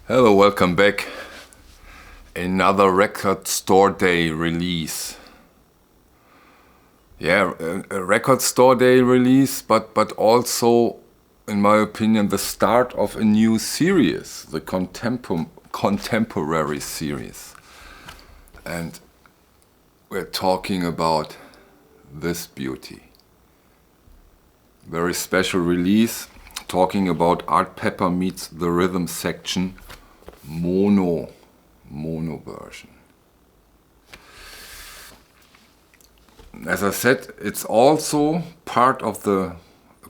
Hello, welcome back. Another Record Store Day release. Yeah, a Record Store Day release, but also, in my opinion, the start of a new series, the contemporary series. And we're talking about this beauty. Very special release, talking about Art Pepper meets the rhythm section, mono version. As I said, it's also part of the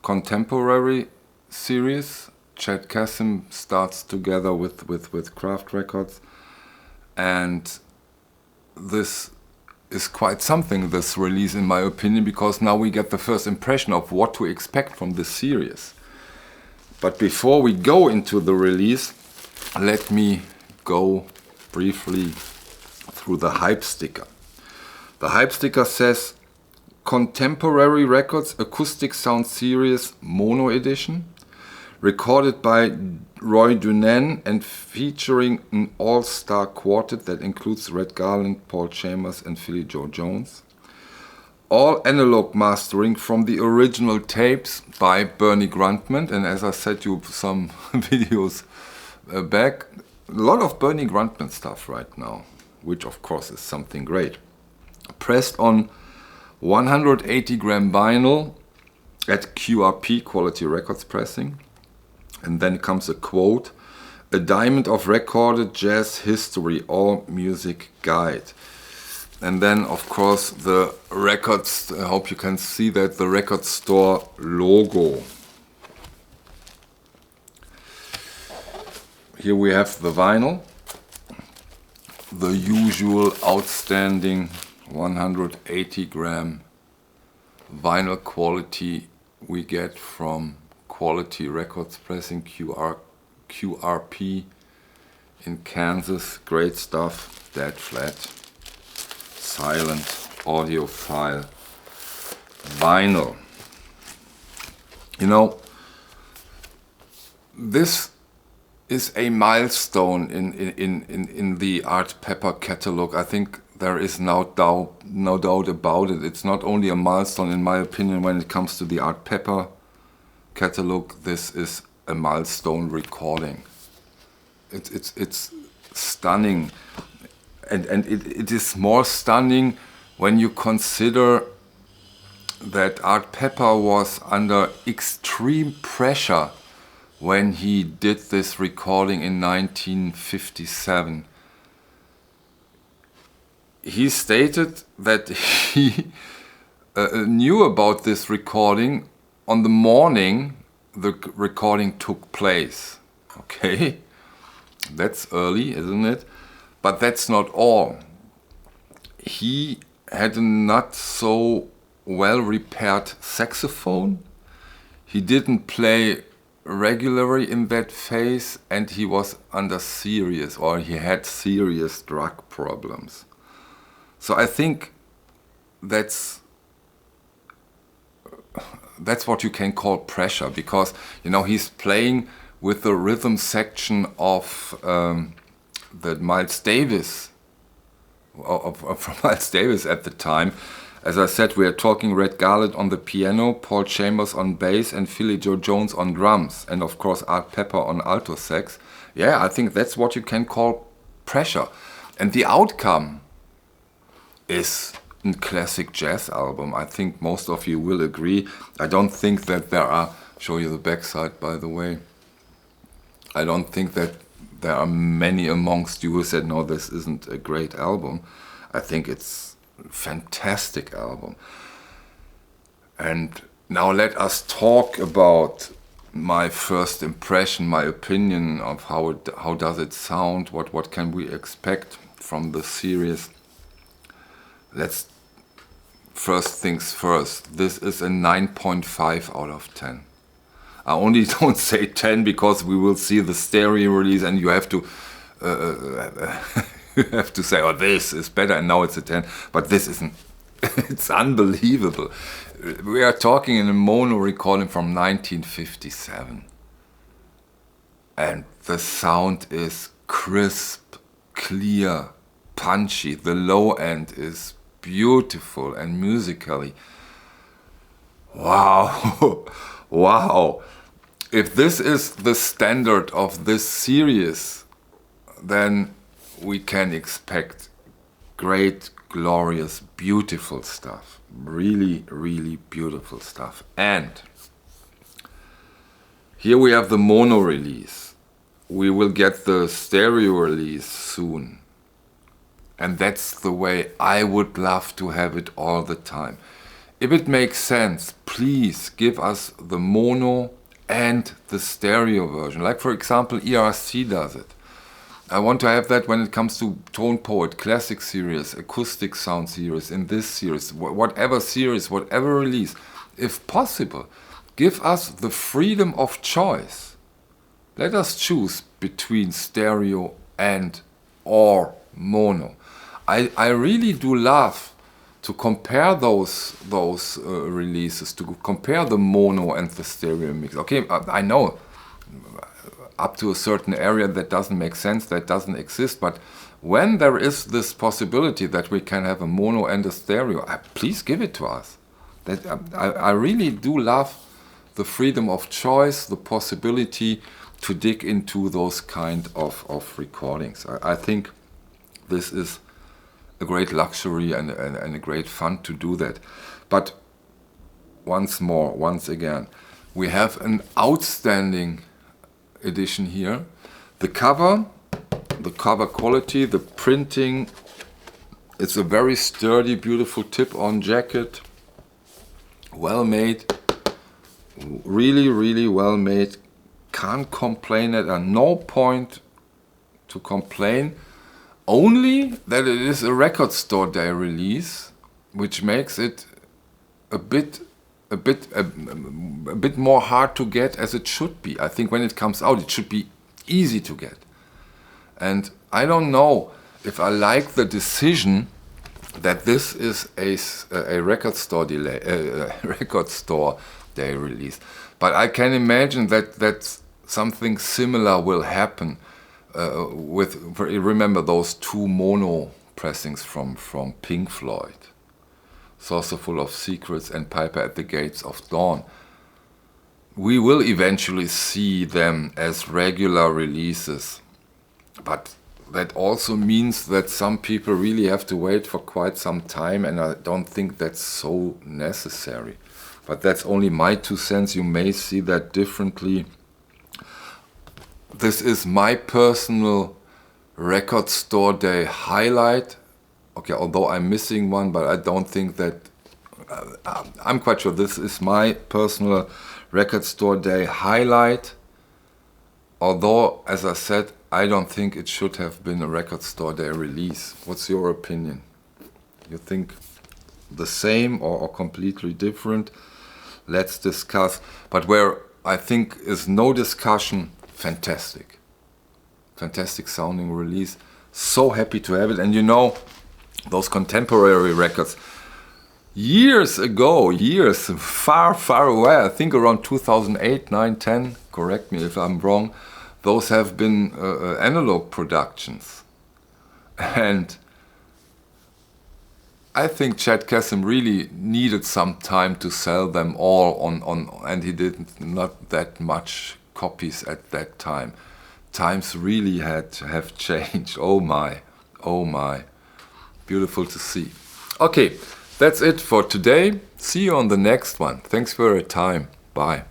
contemporary series. Chad Kassim starts together with Kraft Records, and this is quite something, this release, in my opinion, because now we get the first impression of what to expect from this series. But before we go into the release, let me go briefly through the hype sticker. The hype sticker says Contemporary Records Acoustic Sound Series Mono Edition, recorded by Roy Dunan and featuring an all-star quartet that includes Red Garland, Paul Chambers and Philly Joe Jones. All analog mastering from the original tapes by Bernie Grundman, and as I said you some videos back, a lot of Bernie Grundman stuff right now, which of course is something great. Pressed on 180 gram vinyl at QRP, Quality Records Pressing. And then comes a quote, "A diamond of recorded jazz history, all music guide." And then of course the records, I hope you can see that, the record store logo. Here we have the vinyl, the usual outstanding 180 gram vinyl quality we get from Quality Records Pressing, QRP in Kansas. Great stuff, dead flat, silent, audiophile vinyl. You know, this is a milestone in the Art Pepper catalog. I think there is no doubt about it. It's not only a milestone, in my opinion, when it comes to the Art Pepper catalog. This is a milestone recording. It's stunning, and it is more stunning when you consider that Art Pepper was under extreme pressure when he did this recording in 1957. He stated that he knew about this recording on the morning the recording took place. Okay, that's early, isn't it? But that's not all. He had a not so well repaired saxophone. He didn't play regularly in that phase, and he was under serious, or he had serious drug problems. So I think that's what you can call pressure, because you know he's playing with the rhythm section of the Miles Davis, from Miles Davis at the time. As I said, we are talking Red Garland on the piano, Paul Chambers on bass, and Philly Joe Jones on drums, and of course Art Pepper on alto sax. Yeah, I think that's what you can call pressure, and the outcome is a classic jazz album. I think most of you will agree. I don't think that there are, show you the backside by the way, I don't think that there are many amongst you who said no, this isn't a great album. I think it's a fantastic album. And now let us talk about my first impression, my opinion of how does it sound, what can we expect from the series. Let's first things first. This is a 9.5 out of 10. I only don't say 10 because we will see the stereo release and you have to you have to say, oh, this is better, and now it's a 10. But this isn't. It's unbelievable. We are talking in a mono recording from 1957. and the sound is crisp, clear, punchy. The low end is beautiful and musically. Wow, wow. If this is the standard of this series, then we can expect great, glorious, beautiful stuff. Really, really beautiful stuff. And here we have the mono release. We will get the stereo release soon. And that's the way I would love to have it all the time. If it makes sense, please give us the mono and the stereo version. Like for example, ERC does it. I want to have that when it comes to Tone Poet, classic series, acoustic sound series, in this series, whatever series, whatever release. If possible, give us the freedom of choice. Let us choose between stereo and or mono. I really do love to compare those releases, to compare the mono and the stereo mix. Okay, I know up to a certain area that doesn't make sense, that doesn't exist, but when there is this possibility that we can have a mono and a stereo, please give it to us. That I really do love the freedom of choice, the possibility to dig into those kind of recordings. I think this is a great luxury and a great fun to do that. But once again, we have an outstanding edition here. The cover quality, the printing, it's a very sturdy, beautiful tip-on jacket. Well made, really, really well made. Can't complain at no point to complain. Only that it is a record store day release, which makes it a bit more hard to get as it should be. I think when it comes out, it should be easy to get. And I don't know if I like the decision that this is a record store day release. But I can imagine that something similar will happen remember those two mono pressings from Pink Floyd, Saucerful of Secrets and Piper at the Gates of Dawn. We will eventually see them as regular releases, but that also means that some people really have to wait for quite some time, and I don't think that's so necessary. But that's only my 2 cents. You may see that differently. This is my personal record store day highlight. Okay, although I'm missing one, but I don't think that... I'm quite sure this is my personal record store day highlight. Although, as I said, I don't think it should have been a record store day release. What's your opinion? You think the same or completely different? Let's discuss. But where I think is no discussion, fantastic. Fantastic sounding release. So happy to have it. And you know, those contemporary records, years ago, far, far away, I think around 2008, 9, 10, correct me if I'm wrong, those have been analog productions. And I think Chad Kasem really needed some time to sell them all on and he did not that much copies at that time. Times really have changed. Oh my. Beautiful to see. Okay, that's it for today. See you on the next one. Thanks for your time. Bye.